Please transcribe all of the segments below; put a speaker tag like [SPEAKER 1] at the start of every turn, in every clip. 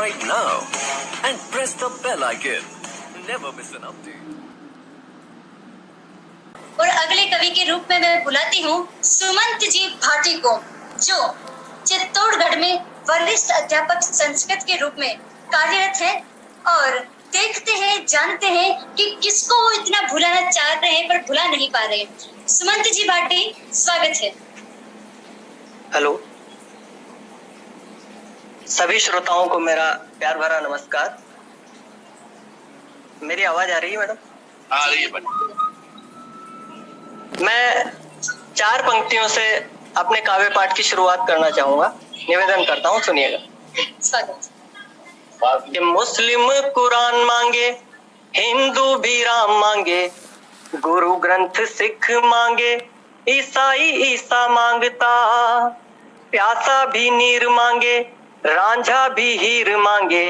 [SPEAKER 1] subscribe now and press the bell icon. Never miss an update.
[SPEAKER 2] और अगले कवि के रूप में मैं बुलाती हूँ सुमंत जी भाटी को, जो चित्तौड़गढ़ में वरिष्ठ अध्यापक संस्कृत के रूप में कार्यरत है और देखते हैं जानते हैं कि किसको वो इतना भुलाना चाह रहे हैं पर भुला नहीं पा रहे। सुमंत जी भाटी, स्वागत है।
[SPEAKER 3] हेलो, सभी श्रोताओं को मेरा प्यार भरा नमस्कार। मेरी आवाज आ रही है मैडम?
[SPEAKER 4] आ रही है मैडम।
[SPEAKER 3] मैं 4 पंक्तियों से अपने काव्य पाठ की शुरुआत करना चाहूंगा, निवेदन करता हूँ, सुनिएगा।
[SPEAKER 2] स्वागत।
[SPEAKER 3] कि मुस्लिम कुरान मांगे, हिंदू भी राम मांगे, गुरु ग्रंथ सिख मांगे, ईसाई ईसा मांगता, प्यासा भी नीर मांगे, रांझा भी हीर मांगे,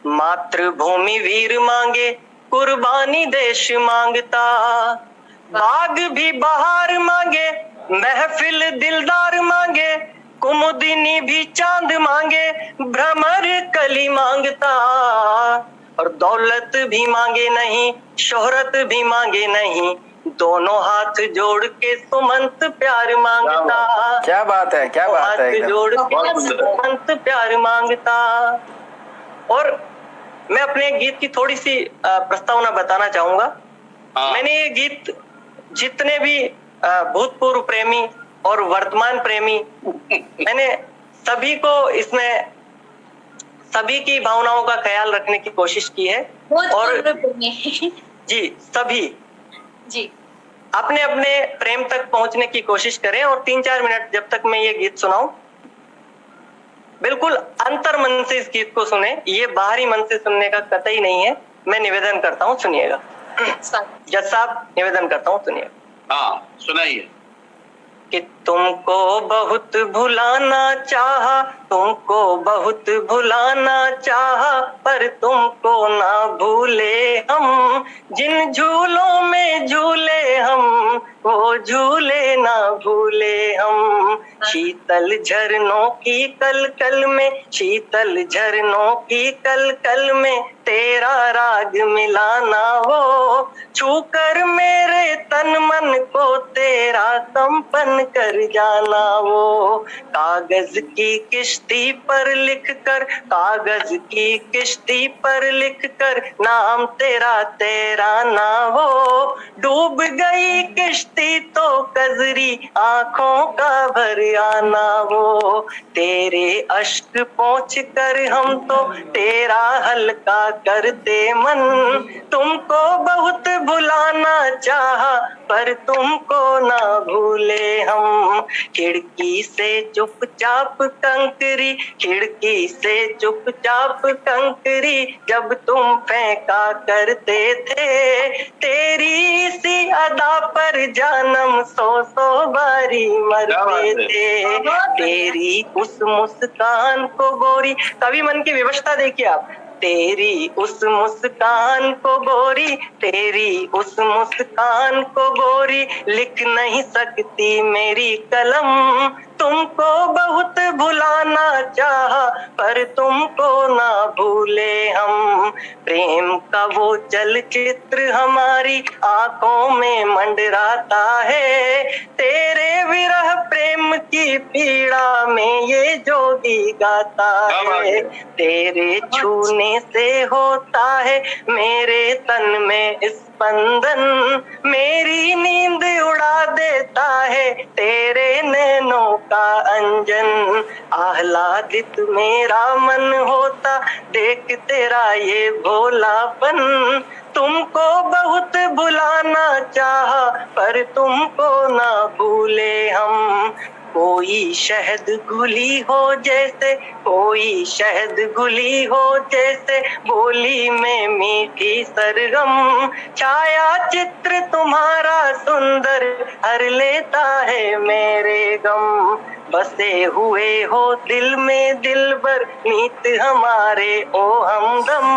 [SPEAKER 3] मातृभूमि वीर मांगे, कुर्बानी देश मांगता, बाग भी बहार मांगे, महफिल दिलदार मांगे, कुमुदिनी भी चांद मांगे, भ्रमर कली मांगता, और दौलत भी मांगे नहीं, शोहरत भी मांगे नहीं, दोनों हाथ जोड़ के सुमंत प्यार मांगता।
[SPEAKER 5] क्या बात है, क्या बात है,
[SPEAKER 3] हाथ जोड़ के सुमंत प्यार मांगता। और मैं अपने गीत की थोड़ी सी प्रस्तावना बताना चाहूंगा। मैंने ये गीत जितने भी भूतपूर्व प्रेमी और वर्तमान प्रेमी, मैंने सभी को इसमें सभी की भावनाओं का ख्याल रखने की कोशिश की है। और जी, सभी
[SPEAKER 2] जी
[SPEAKER 3] अपने अपने प्रेम तक पहुंचने की कोशिश करें और 3-4 मिनट जब तक मैं ये गीत सुनाऊं, बिल्कुल अंतर मन से इस गीत को सुने, ये बाहरी मन से सुनने का कतई नहीं है। मैं निवेदन करता हूँ, सुनिएगा। जज साहब, निवेदन करता हूँ, सुनिएगा।
[SPEAKER 4] हाँ, सुनाइए।
[SPEAKER 3] कि तुमको बहुत भुलाना चाहा, तुमको बहुत भुलाना चाहा, पर तुमको ना भूले हम, जिन झूलों में झूले हम, वो झूले ना भूले हम। शीतल झरनों की कलकल में, शीतल झरनों की कलकल में, तेरा राग मिलाना हो, छूकर मेरे तन मन को तेरा कंपन कर जाना वो। कागज की किश्ती पर लिख कर, कागज की किश्ती पर लिख कर, नाम तेरा तेरा ना हो, डूब गई किश्ती तो कजरी आंखों का भर आना वो। तेरे अश्क पोंछ कर हम तो तेरा हल्का करते मन, तुमको बहुत भुलाना चाहा, पर तुमको ना भूले हम। खिड़की से चुपचाप कंकरी, खिड़की से चुपचाप कंकरी, जब तुम फेंका करते थे, तेरी सी अदा पर जानम 100 बारी मरते थे। तेरी उस मुस्कान को गोरी, कवि मन की विवशता देखिए आप, तेरी उस मुस्कान को गोरी, तेरी उस मुस्कान को गोरी, लिख नहीं सकती मेरी कलम, तुमको बहुत भुलाना चाहा, पर तुमको ना भूले हम। प्रेम का वो चलचित्र हमारी आंखों में मंडराता है, तेरे विरह प्रेम की पीड़ा में ये जोगी गाता है। तेरे छूने से होता है मेरे तन में स्पंदन, मेरी नींद उड़ा देता है तेरे नैनों का अंजन। आह्लादित मेरा मन होता देख तेरा ये भोलापन, तुमको बहुत भुलाना चाहा, पर तुमको ना भूले हम। कोई शहद घुली हो जैसे, कोई शहद घुली हो जैसे, बोली में मीठी सरगम, छाया चित्र तुम्हारा सुंदर हर लेता है मेरे गम। बसे हुए हो दिल में दिलबर, नीत हमारे ओ हमदम,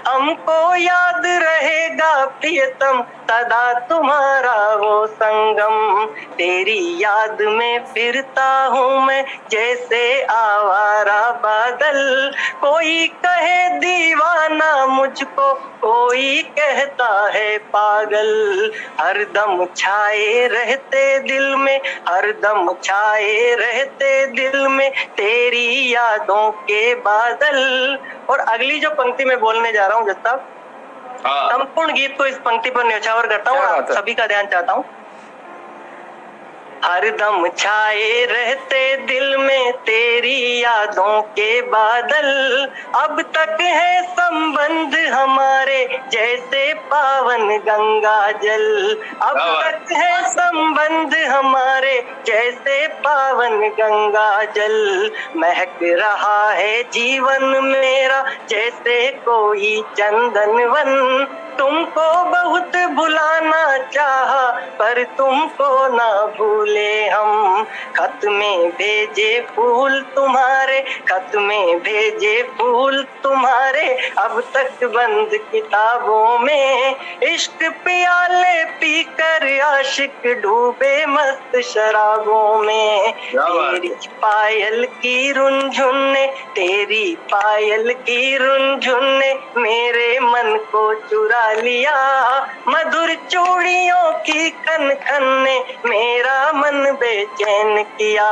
[SPEAKER 3] हमको याद रहेगा प्रियतम सदा तुम्हारा वो संगम। तेरी याद में फिरता हूँ मैं जैसे आवारा बादल, कोई कहे है दीवाना, मुझको कोई कहता है पागल। हरदम छाए रहते दिल में, हरदम छाए रहते दिल में तेरी यादों के बादल। और अगली जो पंक्ति मैं बोलने जा रहा हूँ जज साहब, संपूर्ण गीत को इस पंक्ति पर न्यौछावर करता हूँ, आप सभी का ध्यान चाहता हूँ। हरदम छाए रहते दिल में तेरी यादों के बादल, अब तक है संबंध हमारे जैसे पावन गंगा जल। अब तक है संबंध हमारे जैसे पावन गंगा जल। महक रहा है जीवन मेरा जैसे कोई चंदन वन। तुमको बहुत भुलाना चाहा पर तुमको ना भूले हम। खत में भेजे फूल तुम्हारे, खत में भेजे फूल तुम्हारे, अब तक बंद किताबों में। इश्क प्याले पीकर आशिक डूबे मस्त शराबों में। तेरी पायल की रुनझुन ने, तेरी पायल की रुनझुन ने मेरे मन को चुरा लिया। मधुर चूड़ियों की खन खन ने मेरा मन बेचैन किया।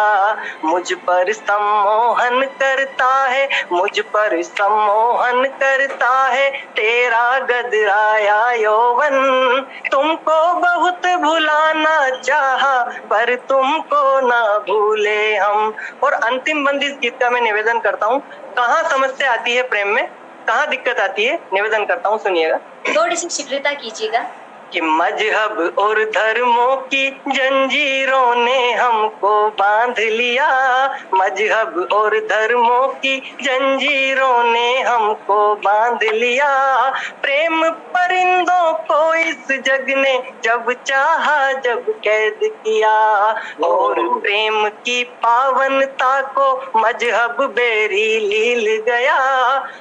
[SPEAKER 3] मुझ पर सम्मोहन करता है, मुझ पर सम्मोहन करता है तेरा गदराया यौवन। तुमको बहुत भुलाना चाहा पर तुमको ना भूले हम। और अंतिम बंदी इस गीत का मैं निवेदन करता हूँ। कहाँ समस्या आती है प्रेम में, कहाँ दिक्कत आती है, निवेदन करता हूँ, सुनिएगा।
[SPEAKER 2] थोड़ी सी शीघ्रता कीजिएगा।
[SPEAKER 3] कि मजहब और धर्मों की जंजीरों ने हमको बांध लिया। मजहब और धर्मों की जंजीरों ने हमको बांध लिया। प्रेम परिंदों को इस जग ने जब चाहा जब कैद किया। और प्रेम की पावनता को मजहब बेरी लील गया।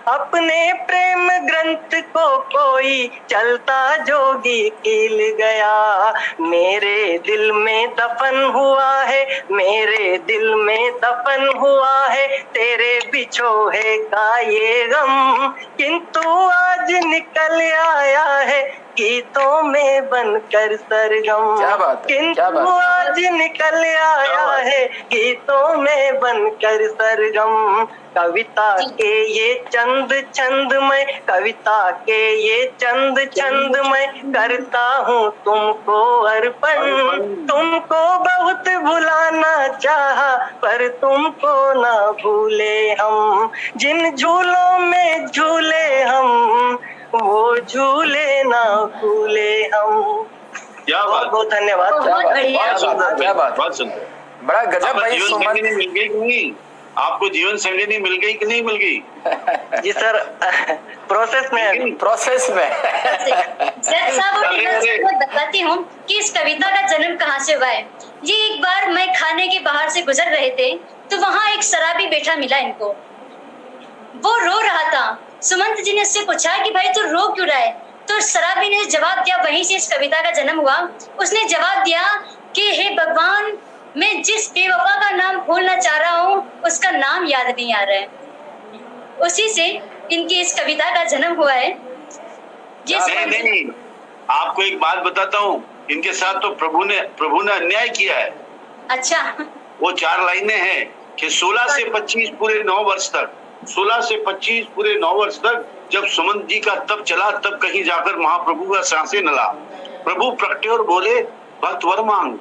[SPEAKER 3] अपने प्रेम ग्रंथ को कोई चलता जोगी कील गया। मेरे दिल में दफन हुआ है, मेरे दिल में दफन हुआ है तेरे बिछोहे का ये गम। किंतु आज निकल आया है गीतों में बनकर सरगम।
[SPEAKER 5] क्या बात है,
[SPEAKER 3] किंतु आज निकल आया है गीतों में बनकर सरगम। कविता के ये चंद छंद में, कविता के ये चंद छंद में करता हूँ तुमको अर्पण। तुमको बहुत भुलाना चाहा पर तुमको ना भूले हम। जिन झूलों में झूले हम वो झूले ना भूले हम।
[SPEAKER 4] क्या बात,
[SPEAKER 3] बहुत धन्यवाद।
[SPEAKER 2] बहुत बढ़िया,
[SPEAKER 5] क्या बात,
[SPEAKER 4] बहुत सुंदर।
[SPEAKER 5] बड़ा गजब भाई।
[SPEAKER 4] जीवन संगिनी मिल गई कि नहीं? आपको जीवन संगिनी मिल गई कि नहीं मिल गई?
[SPEAKER 3] जी सर, प्रोसेस में,
[SPEAKER 5] प्रोसेस में।
[SPEAKER 2] जज साहब और टीचर साहब, मैं बताती हूँ कि इस कविता का जन्म कहाँ से हुआ है। ये एक बार मैं खाने के बाहर से गुजर रहे थे तो वहाँ एक शराबी बैठा मिला इनको। वो रो रहा था। सुमंत जी ने उससे पूछा कि भाई तू रो क्यों रहा है? तो शराबी ने जवाब दिया, वहीं से इस कविता का जन्म हुआ। उसने जवाब दिया कि हे भगवान, मैं जिस बेवफा का नाम भूलना चाह रहा हूँ उसका नाम याद नहीं आ रहा है। उसी से इनकी इस कविता का जन्म हुआ है।
[SPEAKER 4] नहीं, आपको एक बात बताता हूँ, इनके साथ तो प्रभु ने अन्याय किया है।
[SPEAKER 2] अच्छा,
[SPEAKER 4] वो 4 लाइनें हैं कि 16 से 25 पूरे 9 वर्ष तक, 16 से 25 पूरे 9 वर्ष तक जब सुमंत जी का तप चला, तब कहीं जाकर महाप्रभु का सांसें न ला। प्रभु प्रगटे और बोले भक्त वर मांग।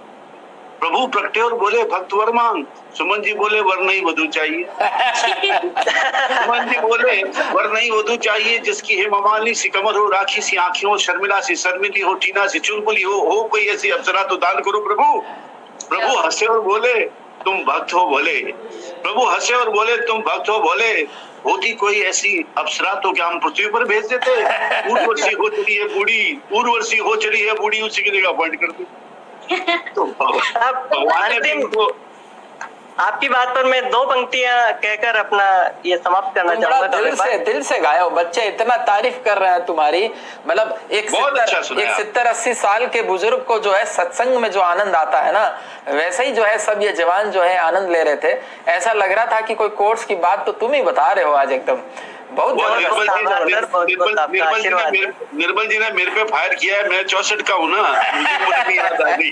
[SPEAKER 4] प्रभु प्रगटे और बोले भक्त वर मांग। सुमन जी बोले वर नहीं वधू चाहिए। सुमन जी बोले वर नहीं वधू चाहिए जिसकी हेममालिनी सी कमर हो, राखी सी आंखें हो, शर्मिला सी शर्मिली हो, टीना सी चुलबुली हो कोई ऐसी अप्सरा तो दान करो प्रभु। प्रभु हंसे और बोले तुम भक्त हो बोले। प्रभु हंसे और बोले तुम भक्त हो बोले। होती कोई ऐसी अप्सरा तो क्या हम पृथ्वी पर भेज देते? उर्वशी हो चली है बूढ़ी, उर्वशी हो चली है बूढ़ी, उसी की जगह अपॉइंट कर दी। तो भगवान ने तुमको,
[SPEAKER 3] आपकी बात पर मैं 2 पंक्तियां कहकर अपना ये समाप्त करना चाहूंगा।
[SPEAKER 5] दिल से गाए हो बच्चे, इतना तारीफ कर रहे हैं तुम्हारी। मतलब एक 70-80 साल के बुजुर्ग को जो है सत्संग में जो आनंद आता है ना, वैसे ही जो है सब ये जवान जो है आनंद ले रहे थे। ऐसा लग रहा था कि कोई कोर्स की बात तो तुम ही बता रहे हो आज एकदम। बहुत
[SPEAKER 4] निर्मल जी ने मेरे पे फायर किया है, मैं 64 का हूँ ना, मुझे नहीं याद आ गई।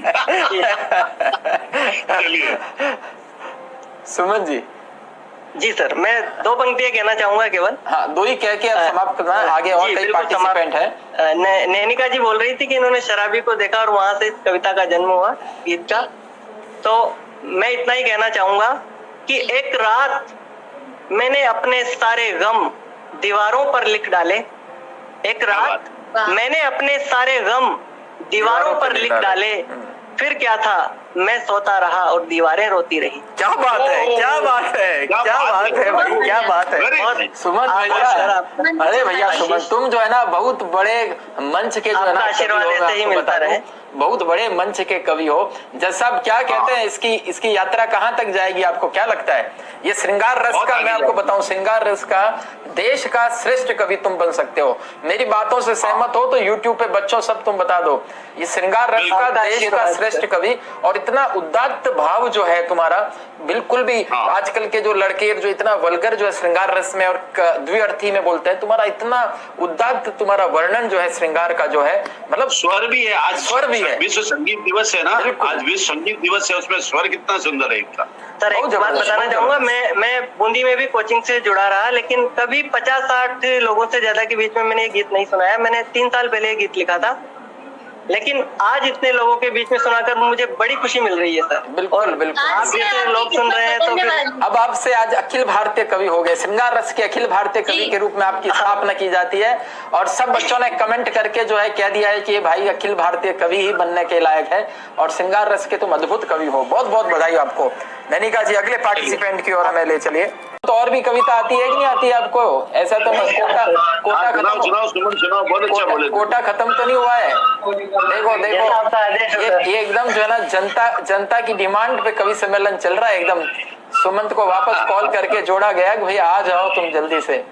[SPEAKER 4] चलिए
[SPEAKER 5] सुमन जी।
[SPEAKER 3] जी सर, मैं 2 पंक्तियां कहना चाहूंगा केवल।
[SPEAKER 5] हाँ, 2 ही कह के आप समाप्त करना है, आगे और कई पार्टिसिपेंट है।
[SPEAKER 3] नैनिका जी बोल रही थी कि इन्होंने शराबी को देखा और वहां से इस कविता का जन्म हुआ, गीत का। तो मैं इतना ही कहना चाहूंगा कि एक रात मैंने अपने सारे गम दीवारों पर लिख डाले। एक रात मैंने अपने सारे गम दीवारों पर लिख डाले। फिर क्या था, मैं सोता रहा और दीवारें रोती रही।
[SPEAKER 5] क्या बात है, क्या बात है, क्या बात है भाई, क्या बात है सुमन भैया। अरे भैया सुमन, तुम जो है ना बहुत बड़े मंच के जो है ना
[SPEAKER 3] आशीर्वाद ऐसे ही मिलता रहे।
[SPEAKER 5] बहुत बड़े मंच के कवि हो। जज साहब क्या कहते हैं, इसकी यात्रा कहाँ तक जाएगी, आपको क्या लगता है? ये श्रृंगार रस का, मैं आपको बताऊं, श्रृंगार रस का देश का श्रेष्ठ कवि तुम बन सकते हो। मेरी बातों से सहमत हो तो यूट्यूब पे बच्चों सब तुम बता दो, ये श्रृंगार रस का देश का श्रेष्ठ कवि। और इतना उदात्त भाव जो है तुम्हारा, बिल्कुल भी आजकल के जो लड़के जो इतना वल्गर जो है श्रृंगार रस में और द्विअर्थी में बोलते हैं, तुम्हारा इतना उदात्त तुम्हारा वर्णन जो है श्रृंगार का जो है, मतलब
[SPEAKER 4] स्वर भी है। आज
[SPEAKER 5] स्वर भी है,
[SPEAKER 4] विश्व संगीत दिवस है ना, आज विश्व संगीत दिवस है, उसमें स्वर कितना सुंदर है इनका।
[SPEAKER 3] सर एक बात बताना चाहूंगा, मैं बूंदी में भी कोचिंग से जुड़ा रहा, लेकिन कभी 50-60 लोगों से ज्यादा के बीच में मैंने ये गीत नहीं सुनाया। मैंने 3 साल पहले ये गीत लिखा था, लेकिन आज इतने लोगों के बीच में सुनाकर मुझे बड़ी खुशी मिल रही है सर।
[SPEAKER 5] बिल्कुल बिल्कुल,
[SPEAKER 3] आप जैसे लोग सुन रहे हैं तो फिर
[SPEAKER 5] अब आपसे आज अखिल भारतीय कवि हो गए, श्रृंगार रस के अखिल भारतीय कवि के रूप में आपकी स्थापना की जाती है। और सब बच्चों ने कमेंट करके जो है कह दिया है कि ये भाई अखिल भारतीय कवि ही बनने के लायक है और श्रृंगार रस के तुम अद्भुत कवि हो। बहुत बहुत बधाई आपको। नैनिका जी अगले पार्टिसिपेंट की ओर हमें ले चलिए। तो और भी कविता आती है कि नहीं आती है आपको? ऐसा तो कोटा खत्म तो नहीं हुआ है। देखो देखो ये एकदम जो है ना जनता की डिमांड पे कवि सम्मेलन चल रहा है। एकदम सुमंत को वापस कॉल करके जोड़ा गया कि भैया आ जाओ तुम जल्दी से।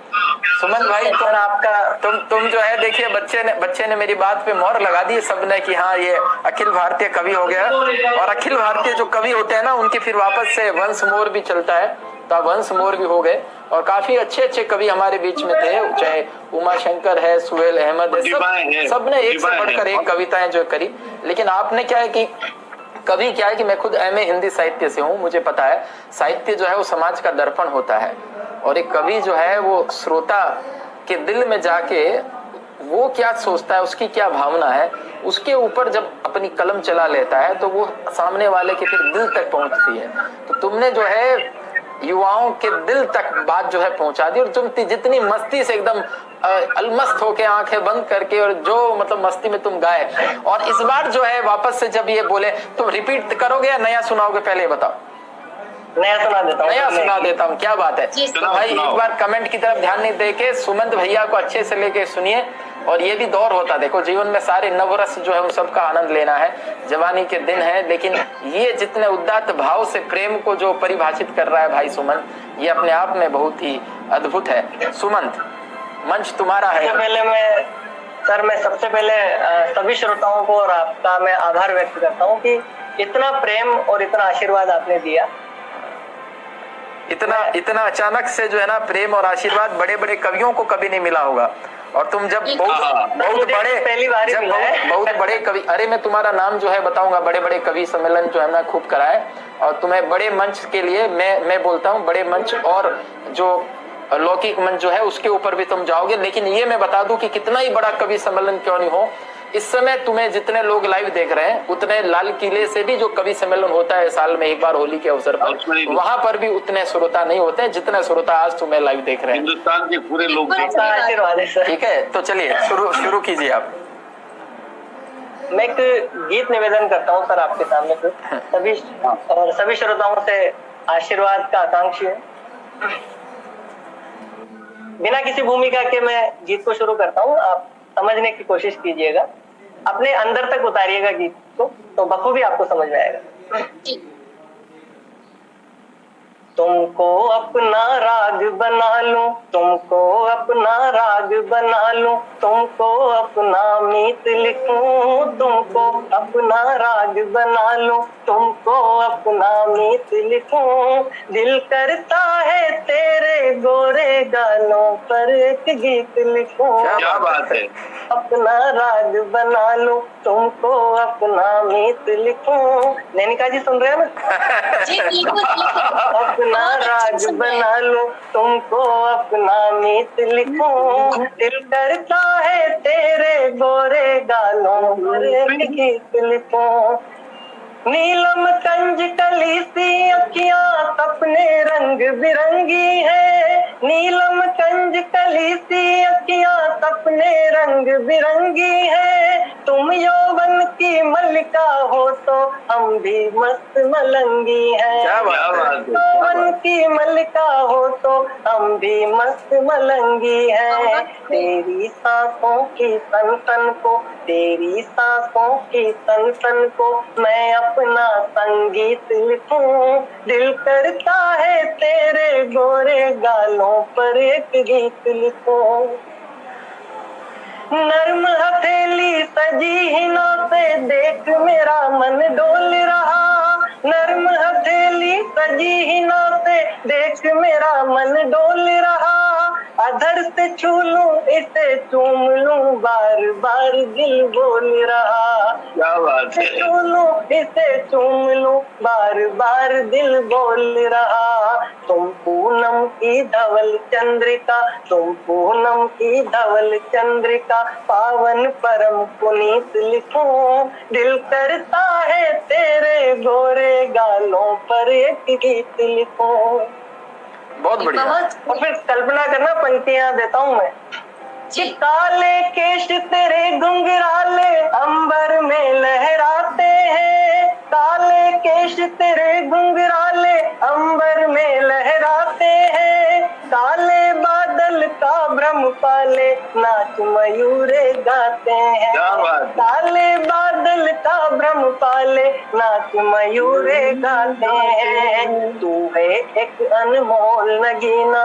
[SPEAKER 5] सुमंत भाई तुम जो है, देखिए बच्चे ने मेरी बात पे मोहर लगा दी सबने कि हाँ ये अखिल भारतीय कवि हो गया। और अखिल भारतीय जो कवि होते हैं ना, उनकी फिर वापस से वंश मोर भी चलता है, तो वंश मोर भी हो गए। और काफी अच्छे कवि हमारे बीच में थे, चाहे उमा शंकर है, सुहेल अहमद है, सबने एक से बढ़कर एक कविताएं जो करी। लेकिन आपने क्या है कि कवि क्या है कि मैं खुद एमए हिंदी साहित्य से हूँ, मुझे पता है साहित्य जो है वो समाज का दर्पण होता है। और एक कवि जो है वो श्रोता के दिल में जाके वो क्या सोचता है, उसकी क्या भावना है, उसके ऊपर जब अपनी कलम चला लेता है तो वो सामने वाले के फिर दिल तक पहुंचती है। तो तुमने जो है युवाओं के दिल तक बात जो है पहुंचा दी। और तुम जितनी मस्ती से एकदम अलमस्त होके आंखें बंद करके और जो मतलब मस्ती में तुम गाए, और इस बार जो है वापस से जब ये बोले तो रिपीट करोगे या नया सुनाओगे? पहले बताओ।
[SPEAKER 3] नया सुना देता हूँ।
[SPEAKER 5] क्या बात है। तो भाई एक बार कमेंट की तरफ ध्यान नहीं देके सुमंत भैया को अच्छे से लेके सुनिए। और ये भी दौर होता है, देखो जीवन में सारे नवरस जो है उन सबका आनंद लेना है, जवानी के दिन है, लेकिन ये जितने उदात्त भाव से प्रेम को जो परिभाषित कर रहा है भाई सुमंत, ये अपने आप में बहुत ही अद्भुत है। सुमंत मंच तुम्हारा है।
[SPEAKER 3] मैं सबसे पहले सभी श्रोताओं को और आपका मैं आभार व्यक्त करता हूँ कि इतना प्रेम और इतना आशीर्वाद आपने दिया।
[SPEAKER 5] इतना अचानक से जो है ना प्रेम और आशीर्वाद बड़े बड़े कवियों को कभी नहीं मिला होगा। और तुम जब बहुत बड़े कवि, अरे मैं तुम्हारा नाम जो है बताऊंगा, बड़े बड़े कवि सम्मेलन जो है ना खूब कराए, और तुम्हें बड़े मंच के लिए मैं बोलता हूँ बड़े मंच और जो लौकिक मंच जो है उसके ऊपर भी तुम जाओगे। लेकिन ये मैं बता दूं कि कितना ही बड़ा कवि सम्मेलन क्यों नहीं हो, इस समय तुम्हें जितने लोग लाइव देख रहे हैं उतने लाल किले से भी जो कवि सम्मेलन होता है साल में एक बार होली के अवसर पर, वहां पर भी उतने श्रोता नहीं होते जितने श्रोता आज तुम्हें लाइव देख रहे हैं।
[SPEAKER 4] हिंदुस्तान के पूरे लोग।
[SPEAKER 5] ठीक है, तो चलिए शुरू कीजिए आप।
[SPEAKER 3] मैं एक गीत निवेदन करता हूँ सर आपके सामने सभी श्रोताओं से आशीर्वाद का आकांक्षी है। बिना किसी भूमिका के मैं गीत को शुरू करता हूँ, आप समझने की कोशिश कीजिएगा, अपने अंदर तक उतारिएगा गीत को, तो बखूबी आपको समझ में आएगा। तुमको अपना राग बना लूं, तुमको अपना राग बना लूं, तुमको अपना मीत लिखूं, तुमको अपना राग बना लूं, तुमको अपना मीत लिखूं। दिल करता है तेरे गोरे गालों पर एक गीत लिखूं।
[SPEAKER 4] क्या बात है।
[SPEAKER 3] अपना राग बना लूं, तुमको अपना मीत लिखूं। नैनिका जी सुन रहे हैं ना?
[SPEAKER 2] जी बिल्कुल
[SPEAKER 3] अपना राग बना लूं, तुमको अपना मीत लिखूं। दिल करता है तेरे गोरे गालों पर एक गीत लिखूं। नीलम कंज कली सी अखियां सपने रंग बिरंगी है, नीलम कंज कली सी अखियां सपने रंग बिरंगी है। तुम यौवन की मल्लिका हो तो हम भी मस्त मलंगी हैं।
[SPEAKER 5] क्या बात है।
[SPEAKER 3] यौवन की मल्लिका हो तो हम भी मस्त मलंगी हैं। तेरी सांसों की सन को, तेरी सांसों की सन को मैं अपना संगीत लिखूं। दिल करता है तेरे गोरे गालों पर एक गीत लिखूं। नर्म हथेली सजी हिनों से देख मेरा मन डोल रहा, नर्म हथेली सजी हिनों से देख मेरा मन डोल रहा। अधर से छू लूं इसे चूम लूं, बार बार दिल बोल रहा।
[SPEAKER 4] क्या बात है।
[SPEAKER 3] छू लूं इसे चूम लूं, बार बार दिल बोल रहा। तुम पूनम की धवल चंद्रिका, तुम पूनम की धवल चंद्रिका, पावन परम पुनीत लिखूं। दिल करता है तेरे गोरे गालों पर एक गीत लिखूं।
[SPEAKER 5] बहुत बढ़िया।
[SPEAKER 3] और फिर कल्पना करना, पंक्तियां देता हूँ मैं। कि काले केश तेरे घुंघराले अंबर में लहराते हैं, काले केश तेरे घुंघराले अंबर में लहराते हैं। काले बादल का भ्रम पाले नाच मयूरे गाते हैं।
[SPEAKER 4] क्या बात है।
[SPEAKER 3] काले बादल का भ्रम पाले नाच मयूरे गाते हैं। तू है एक अनमोल नगीना।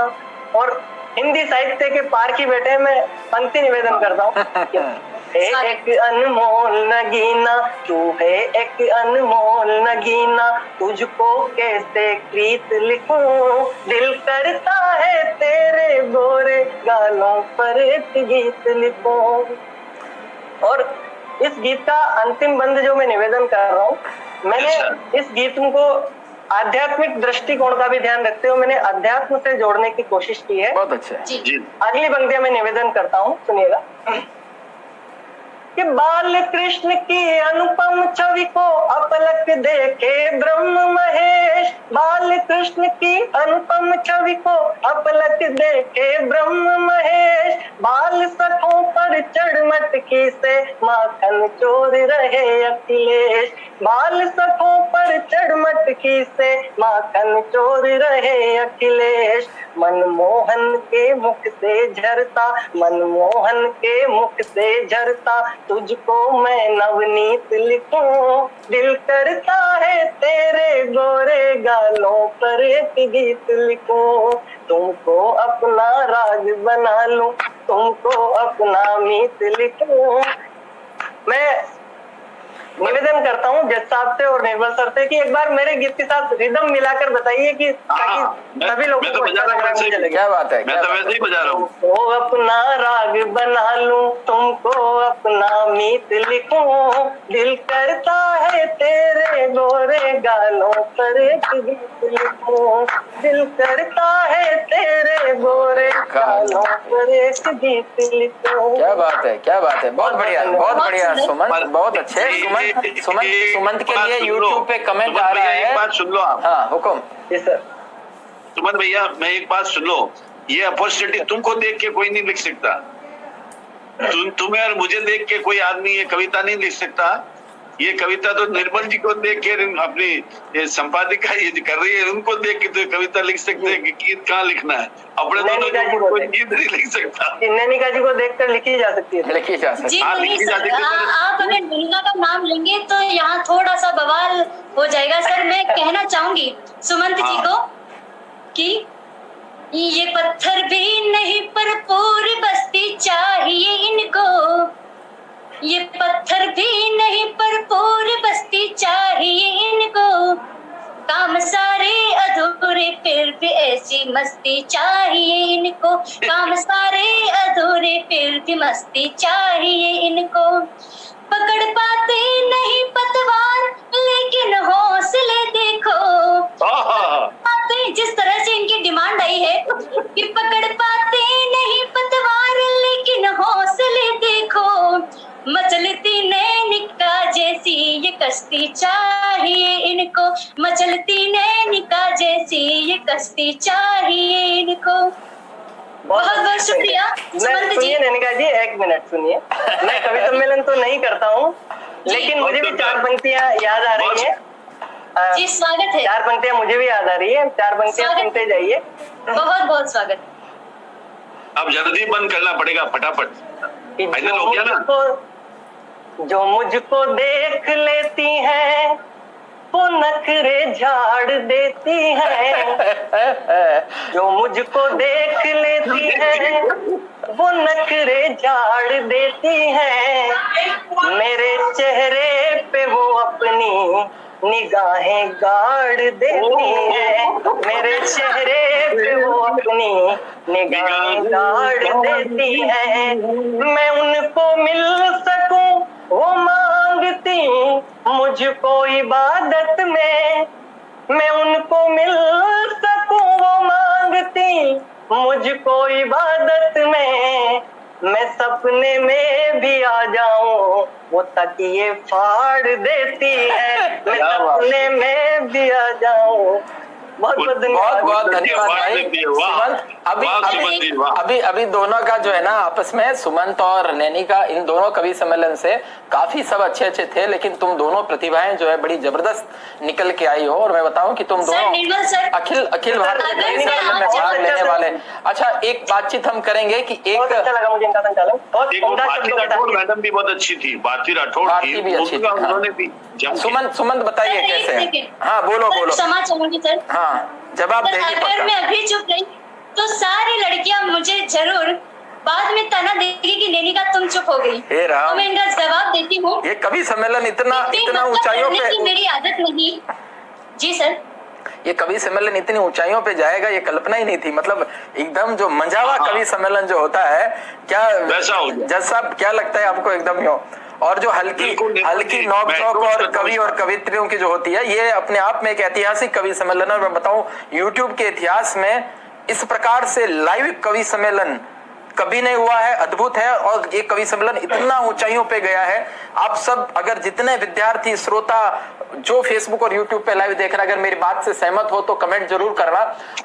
[SPEAKER 3] और हिंदी साहित्य के पारखी बेटे मैं पंक्ति निवेदन करता हूँ। एक अनमोल नगीना, तू है एक अनमोल नगीना, तुझको कैसे प्रीत लिखूं। दिल करता है तेरे गोरे गालों पर एक गीत लिखूं। और इस गीत का अंतिम बंद जो मैं निवेदन कर रहा हूँ, मैंने इस गीत को आध्यात्मिक दृष्टिकोण का भी ध्यान रखते हुए मैंने अध्यात्म से जोड़ने की कोशिश की है।
[SPEAKER 5] बहुत अच्छा है।
[SPEAKER 3] अगली पंक्तियां मैं निवेदन करता हूँ, सुनिएगा। कि बाल कृष्ण की अनुपम छवि को अपलक देखे ब्रह्म महेश, बाल कृष्ण की अनुपम छवि को अपलक देखे ब्रह्म महेश। बाल सखों पर चढ़ मटकी से माखन चोर रहे अखिलेश, बाल सखों पर चढ़ मटकी से माखन चोर रहे अखिलेश। मनमोहन के मुख से झरता, मनमोहन के मुख से झरता, तुझको मैं नवनीत लिखूं। दिल करता है तेरे गोरे गालों पर एक गीत लिखूं। तुमको अपना राग बना लूं, तुमको अपना मीत लिखूं। मैं निवेदन करता हूँ जज साहब से और निर्मल सर से कि एक बार मेरे गीत के साथ रिदम मिलाकर बताइए कि सभी लोग
[SPEAKER 4] मैं तो बजा रहा हूँ।
[SPEAKER 5] क्या बात है।
[SPEAKER 4] मैं तो वैसे ही बजा रहा हूँ।
[SPEAKER 3] तुमको अपना राग बना लूं, तुमको अपना मीत लिखूं। दिल करता है तेरे गोरे गालों पर एक गीत लिखूं। दिल करता है तेरे गोरे गालों पर एक गीत लिखूं।
[SPEAKER 5] क्या बात है, क्या बात है। बहुत बढ़िया, बहुत बढ़िया सुमंत, बहुत अच्छे। सुमंत के लिए यूट्यूब पे कमेंट आ रहा है।
[SPEAKER 4] एक बात सुन लो आप।
[SPEAKER 5] हाँ हुक्म।
[SPEAKER 3] जी सर।
[SPEAKER 4] सुमंत भैया मैं एक बात सुन लो, ये अपॉर्चुनिटी तुमको देख के कोई नहीं लिख सकता। तुम्हें और मुझे देख के कोई आदमी ये कविता नहीं लिख सकता। ये कविता तो निर्मल जी को देख के अपनी संपादिका ये कर रही है, उनको देख के तो कविता लिख सकते हैं कि गीत कहाँ लिखना है। अपने दोनों कोई गीत नहीं लिख सकता।
[SPEAKER 3] नैनिका जी को देखकर लिखी जा सकती है।
[SPEAKER 5] लिखी जा सकती
[SPEAKER 2] जी
[SPEAKER 5] है।
[SPEAKER 2] नहीं सर, आप अगर नैनिका का नाम लेंगे तो यहाँ थोड़ा सा बवाल हो जाएगा। सर मैं कहना चाहूंगी सुमंत जी को कि ये पत्थर भी नहीं पर पूरी बस्ती चाहिए इनको, ये पत्थर भी नहीं पर पूरी बस्ती चाहिए इनको, काम सारे अधूरे फिर भी ऐसी मस्ती चाहिए इनको, काम सारे अधूरे फिर भी मस्ती चाहिए इनको, पकड़ पाते नहीं पतवार लेकिन हौसले देखो, जिस तरह से इनकी डिमांड आई है कि पकड़ पाते नहीं पतवार लेकिन हौसले देखो, मचलती नैनिका जैसी ये कश्ती चाहिए इनको, मचलती नैनिका जैसी ये कश्ती चाहिए इनको। बहुत बहुत शुक्रिया सुमंत जी।
[SPEAKER 3] सुनिए नैनिका जी, एक मिनट सुनिए। मैं कवि सम्मेलन तो नहीं करता हूँ, लेकिन मुझे भी 4 पंक्तियां याद आ रही है।
[SPEAKER 2] जी स्वागत है।
[SPEAKER 3] 4 पंक्तियां मुझे भी याद आ रही है, 4 पंक्तियां सुनते जाइए।
[SPEAKER 2] बहुत बहुत स्वागत।
[SPEAKER 4] अब जल्दी बंद करना पड़ेगा फटाफट, फाइनल हो गया ना।
[SPEAKER 3] जो मुझको देख लेती है वो नखरे झाड़ देती है, जो मुझको देख लेती है वो नखरे झाड़ देती है, मेरे चेहरे पे वो अपनी निगाहें गाड़ देती है, मेरे चेहरे पे वो अपनी निगाहें गाड़ देती है, मैं उनको मिल सकूं वो मांगती मुझको इबादत में, मैं उनको मिल सकूं वो मांगती मुझको इबादत में, मैं सपने में भी आ जाऊं वो तकिए फाड़ देती है, मैं सपने में भी आ जाऊं। बहुत
[SPEAKER 5] बहुत धन्यवाद भाई सुमंत। अभी दोनों का जो है ना आपस में, सुमंत और नैनिका, इन दोनों कवि सम्मेलन से काफी सब अच्छे थे, लेकिन तुम दोनों प्रतिभाएं जो है बड़ी जबरदस्त निकल के आई हो। और मैं बताऊं कि तुम दोनों अखिल भारतीय कवि सम्मेलन में भाग लेने वाले। अच्छा, एक बातचीत हम करेंगे कि एक
[SPEAKER 3] अच्छा लगा मुझे इनका संचालन,
[SPEAKER 4] मैडम भी बहुत अच्छी थी, भारती राठौड़ थी,
[SPEAKER 5] भी अच्छी थी। सुमंत बताइए कैसे। हाँ बोलो।
[SPEAKER 2] क्षमा चाहूंगी सर।
[SPEAKER 5] हाँ जवाब देगी पक्का।
[SPEAKER 2] अगर मैं अभी चुप रही तो सारी लड़कियां मुझे जरूर बाद में ताना देगी कि नैनिका तुम चुप हो गई। तो मैं इनका जवाब देती हूँ।
[SPEAKER 5] ये कवि सम्मेलन इतना ऊंचाइयों पे,
[SPEAKER 2] मेरी आदत नहीं। जी सर,
[SPEAKER 5] ये कवि सम्मेलन इतनी ऊंचाइयों पे जाएगा ये कल्पना ही नहीं थी। मतलब एकदम जो मंझावा कवि सम्मेलन जो होता है, क्या जज साहब क्या लगता है आपको एकदम यो? और जो हल्की नोक झोंक और कवि और कवित्रियों की जो होती है, ये अपने आप में एक ऐतिहासिक कवि सम्मेलन है। मैं बताऊं यूट्यूब के इतिहास में इस प्रकार से लाइव कवि सम्मेलन कभी नहीं हुआ है, अद्भुत है। और ये कवि सम्मेलन इतना ऊंचाइयों पे गया है। आप सब अगर जितने विद्यार्थी श्रोता जो फेसबुक और यूट्यूब पे लाइव देख रहे हैं, अगर मेरी बात से सहमत हो तो कमेंट जरूर करना।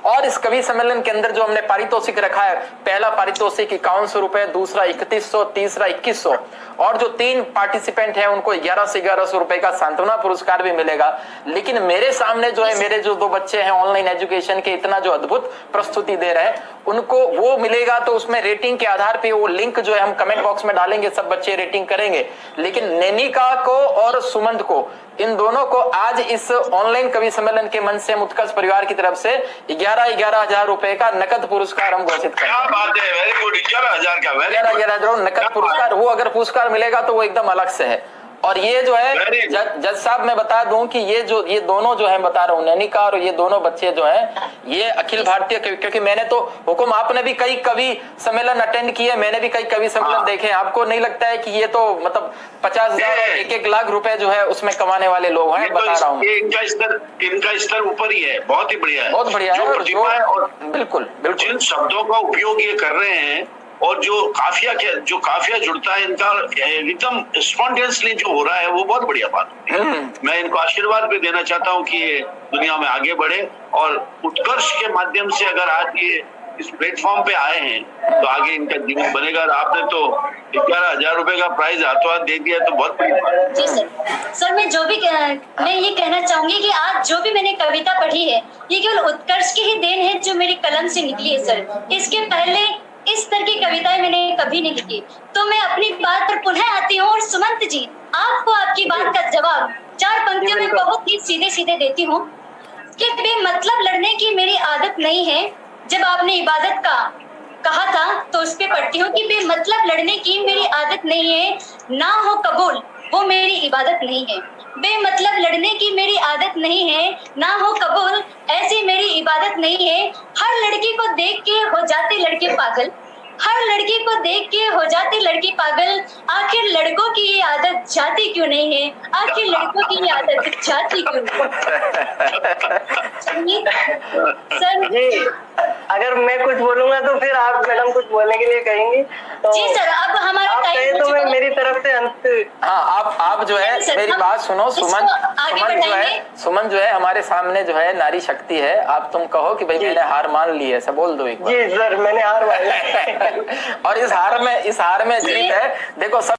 [SPEAKER 5] और इस कवि सम्मेलन के अंदर जो हमने पारितोषिक रखा है, पहला पारितोषिक 5100 रुपए, दूसरा 3100, तीसरा 2100, और जो 3 पार्टिसिपेंट हैं उनको 1100 से 1100 रुपए का सांत्वना पुरस्कार भी मिलेगा। लेकिन मेरे सामने जो है, मेरे जो 2 बच्चे हैं ऑनलाइन एजुकेशन के, इतना जो अद्भुत प्रस्तुति दे रहे हैं, उनको वो मिलेगा। तो उसमें रेटिंग के आधार पे वो लिंक जो है हम कमेंट बॉक्स में डालेंगे, सब बच्चे रेटिंग करेंगे। लेकिन नैनिका को और सुमंत को, इन दोनों को आज इस ऑनलाइन कवि सम्मेलन के मंच से उत्कर्ष परिवार की तरफ से 11,000 रुपए का नकद पुरस्कार हम घोषित करते हैं।
[SPEAKER 4] क्या बात है, वेरी गुड। 11,000 का
[SPEAKER 5] 11,000 नकद पुरस्कार। वो अगर पुरस्कार मिलेगा तो वो एकदम अलग से है। और ये जो है जज साहब, मैं बता दूं कि ये दोनों जो है, बता रहा हूँ, नैनिका और ये दोनों बच्चे जो हैं, ये अखिल भारतीय, क्योंकि मैंने तो हुकुम, आपने भी कई कवि सम्मेलन अटेंड किए, मैंने भी कई कवि सम्मेलन देखे। आपको नहीं लगता है कि ये तो मतलब 50,000 और 1-1 लाख रुपए जो है उसमें कमाने वाले लोग हैं? बता रहा हूँ,
[SPEAKER 4] इनका स्तर ऊपर ही है, बहुत ही बढ़िया है,
[SPEAKER 5] बहुत बढ़िया है। और बिल्कुल
[SPEAKER 4] जिन शब्दों का उपयोग ये कर रहे हैं और जो काफिया जुड़ता है इनका एकदम स्पॉन्टेनियसली जो हो रहा है, वो बहुत बढ़िया बात है। मैं इनको आशीर्वाद भी देना चाहता हूँ कि ये दुनिया में आगे बढ़े और उत्कर्ष के माध्यम से अगर आज ये इस प्लेटफॉर्म पे आए हैं तो आगे इनका जीवन बनेगा। आपने तो 11,000 रुपए का प्राइज हाथों हाथ दे दिया, तो बहुत बड़ी बात है।
[SPEAKER 2] जी सर, मैं ये कहना चाहूंगी कि आज जो भी मैंने कविता पढ़ी है, ये केवल उत्कर्ष की ही देन है जो मेरी कलम से निकली है सर। इसके पहले इस तरह की कविताएं मैंने कभी नहीं की। तो मैं अपनी बात पर पुनः आती हूँ और सुमंत जी, आपको आपकी बात का जवाब 4 पंक्तियों में बहुत ही सीधे सीधे देती हूँ। कि बेमतलब लड़ने की मेरी आदत नहीं है। जब आपने इबादत का कहा था तो उस पे पढ़ती हूँ कि बेमतलब लड़ने की मेरी आदत नहीं है, ना हो कबूल वो मेरी इबादत नहीं है। बेमतलब लड़ने की मेरी आदत नहीं है, ना हो कबूल ऐसी मेरी इबादत नहीं है। हर लड़की को देख के हो जाते लड़के पागल, हर लड़की को देख के हो जाती लड़की पागल। आखिर लड़कों की ये आदत जाती क्यों नहीं है, आखिर लड़कों की ये आदत जाती क्यों नहीं? सर
[SPEAKER 3] जी, अगर मैं कुछ बोलूंगा तो फिर आप मैडम कुछ बोलने के लिए कहेंगी तो
[SPEAKER 2] जी सर, अब हमारा
[SPEAKER 3] आप
[SPEAKER 2] टाइम
[SPEAKER 3] कहे
[SPEAKER 2] हो
[SPEAKER 3] तो
[SPEAKER 2] चुका
[SPEAKER 3] मैं
[SPEAKER 2] है।
[SPEAKER 3] मेरी तरफ से अंत।
[SPEAKER 5] हाँ, आप जो है
[SPEAKER 2] नहीं सर,
[SPEAKER 5] मेरी
[SPEAKER 2] हम
[SPEAKER 5] बात सुनो।
[SPEAKER 2] इसको
[SPEAKER 5] सुमन
[SPEAKER 2] आगे
[SPEAKER 5] सुमन जो है
[SPEAKER 2] बढ़ाएंगे।
[SPEAKER 5] सुमन जो है हमारे सामने जो है नारी शक्ति है। आप तुम कहो कि भाई
[SPEAKER 3] जी।
[SPEAKER 5] मैंने हार मान ली है, ऐसा बोल दो एक बार।
[SPEAKER 3] जी सर, मैंने हार मान ली।
[SPEAKER 5] और इस हार में जीत है। देखो सब